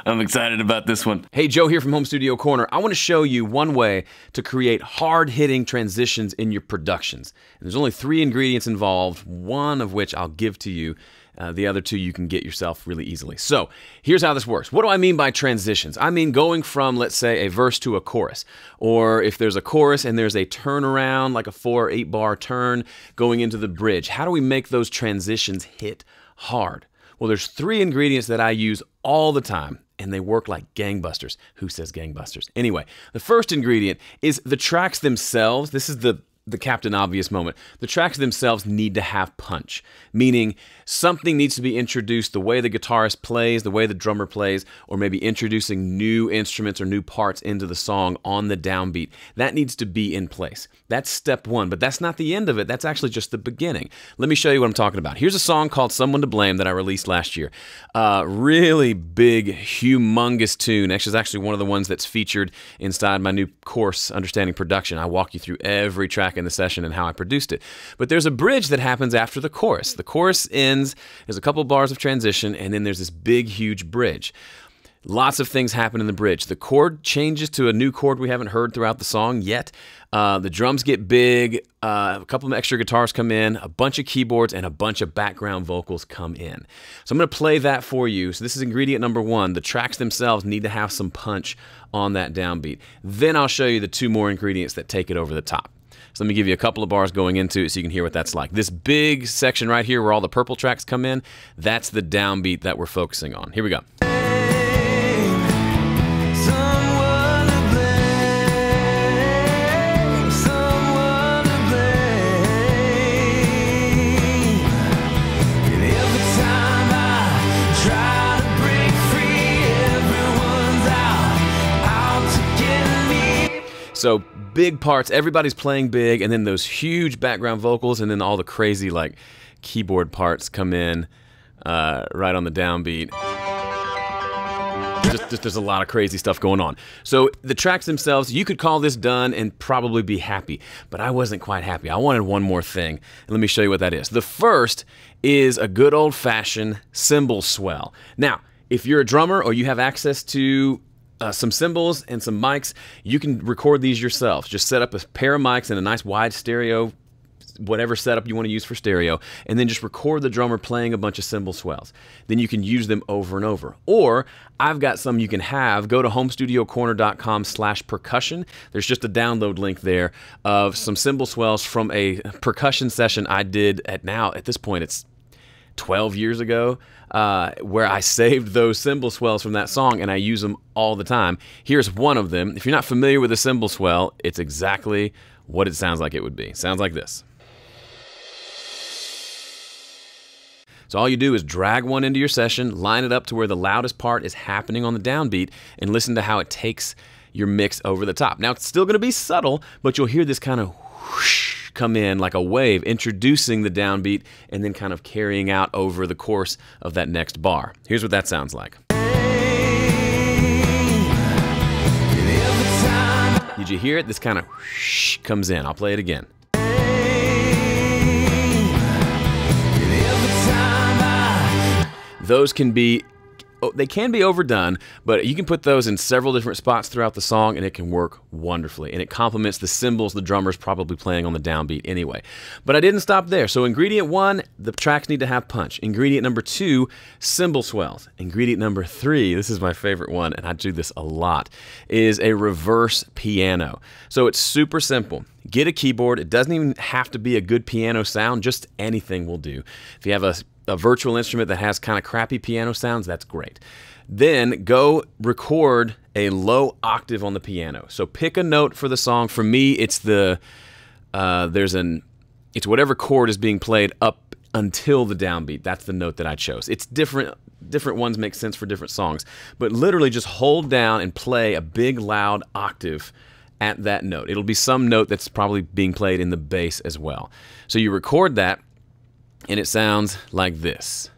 I'm excited about this one. Hey, Joe here from Home Studio Corner. I want to show you one way to create hard-hitting transitions in your productions. And there's only 3 ingredients involved, one of which I'll give to you. The other 2 you can get yourself really easily. So here's how this works. What do I mean by transitions? I mean going from, let's say, a verse to a chorus. Or if there's a chorus and there's a turnaround, like a 4 or 8 bar turn going into the bridge. How do we make those transitions hit hard? Well, there's 3 ingredients that I use all the time, and they work like gangbusters. Who says gangbusters? Anyway, the first ingredient is the tracks themselves. This is the Captain Obvious moment. The tracks themselves need to have punch, meaning something needs to be introduced, the way the guitarist plays, the way the drummer plays, or maybe introducing new instruments or new parts into the song on the downbeat. That needs to be in place. That's step 1, but that's not the end of it. That's actually just the beginning. Let me show you what I'm talking about. Here's a song called Someone to Blame that I released last year. Really big, humongous tune. Actually, it's actually one of the ones that's featured inside my new course, Understanding Production. I walk you through every track in the session and how I produced it. But there's a bridge that happens after the chorus. The chorus ends, there's a couple bars of transition, and then there's this big, huge bridge. Lots of things happen in the bridge. The chord changes to a new chord we haven't heard throughout the song yet. The drums get big, a couple of extra guitars come in, a bunch of keyboards, and a bunch of background vocals come in. So I'm going to play that for you. So this is ingredient number 1. The tracks themselves need to have some punch on that downbeat. Then I'll show you the 2 more ingredients that take it over the top. So let me give you a couple of bars going into it so you can hear what that's like. This big section right here where all the purple tracks come in, that's the downbeat that we're focusing on. Here we go. So big parts, everybody's playing big, and then those huge background vocals, and then all the crazy like keyboard parts come in right on the downbeat. Just there's a lot of crazy stuff going on. So the tracks themselves, you could call this done and probably be happy, but I wasn't quite happy. I wanted one more thing, and let me show you what that is. The first is a good old-fashioned cymbal swell. Now, if you're a drummer or you have access to some cymbals and some mics, you can record these yourself. Just set up a pair of mics and a nice wide stereo, whatever setup you want to use for stereo, and then just record the drummer playing a bunch of cymbal swells. Then you can use them over and over. Or I've got some you can have. Go to homestudiocorner.com/percussion. There's just a download link there of some cymbal swells from a percussion session I did at this point it's 12 years ago, where I saved those cymbal swells from that song, and I use them all the time. Here's one of them. If you're not familiar with a cymbal swell, it's exactly what it sounds like it would be. It sounds like this. So all you do is drag one into your session, line it up to where the loudest part is happening on the downbeat, and listen to how it takes your mix over the top. Now, it's still going to be subtle, but you'll hear this kind of whoosh come in like a wave, introducing the downbeat and then kind of carrying out over the course of that next bar. Here's what that sounds like. Did you hear it? This kind of whoosh comes in. I'll play it again. Those can be overdone, but you can put those in several different spots throughout the song and it can work wonderfully. And it complements the cymbals the drummer's probably playing on the downbeat anyway. But I didn't stop there. So ingredient 1, the tracks need to have punch. Ingredient number 2, cymbal swells. Ingredient number 3, this is my favorite one, and I do this a lot, is a reverse piano. So it's super simple. Get a keyboard. It doesn't even have to be a good piano sound. Just anything will do. If you have a virtual instrument that has kind of crappy piano sounds, that's great. Then go record a low octave on the piano. So pick a note for the song. For me, it's it's whatever chord is being played up until the downbeat. That's the note that I chose. It's different ones make sense for different songs, but literally just hold down and play a big loud octave at that note. It'll be some note that's probably being played in the bass as well. So you record that, and it sounds like this.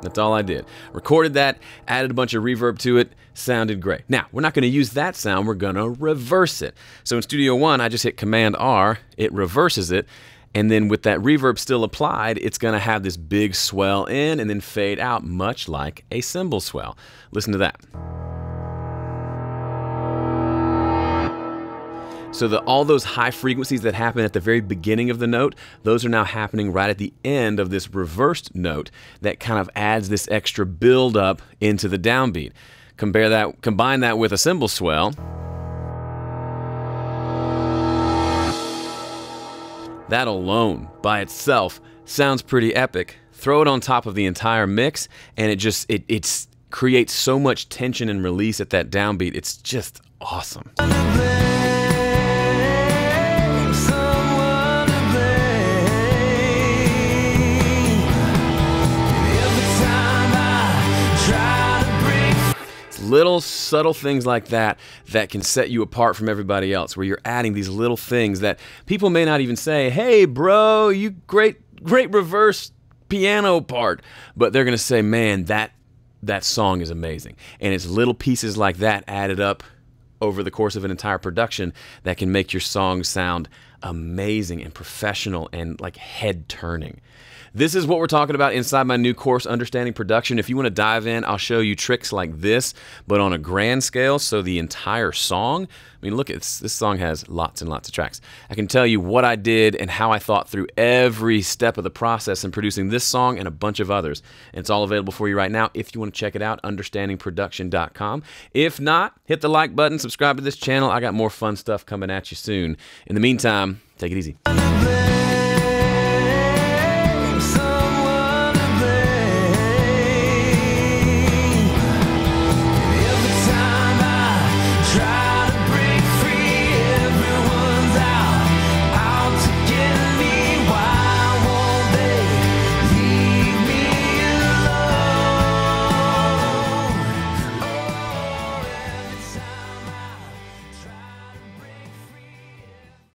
That's all I did. Recorded that, added a bunch of reverb to it, sounded great. Now, we're not going to use that sound, we're going to reverse it. So in Studio One, I just hit Command R, it reverses it, And then with that reverb still applied, it's going to have this big swell in and then fade out, much like a cymbal swell. Listen to that. So all those high frequencies that happen at the very beginning of the note, those are now happening right at the end of this reversed note that kind of adds this extra build up into the downbeat. Combine that with a cymbal swell. That alone by itself sounds pretty epic. Throw it on top of the entire mix and it creates so much tension and release at that downbeat. It's just awesome. Little subtle things like that can set you apart from everybody else, where you're adding these little things that people may not even say, hey bro, you great reverse piano part, but they're gonna say, man, that song is amazing. And it's little pieces like that added up over the course of an entire production that can make your song sound amazing and professional and like head turning. This is what we're talking about inside my new course, Understanding Production. If you want to dive in, I'll show you tricks like this, but on a grand scale, so the entire song. I mean, look, this song has lots and lots of tracks. I can tell you what I did and how I thought through every step of the process in producing this song and a bunch of others. And it's all available for you right now. If you want to check it out, understandingproduction.com. If not, hit the like button, subscribe to this channel. I got more fun stuff coming at you soon. In the meantime, take it easy.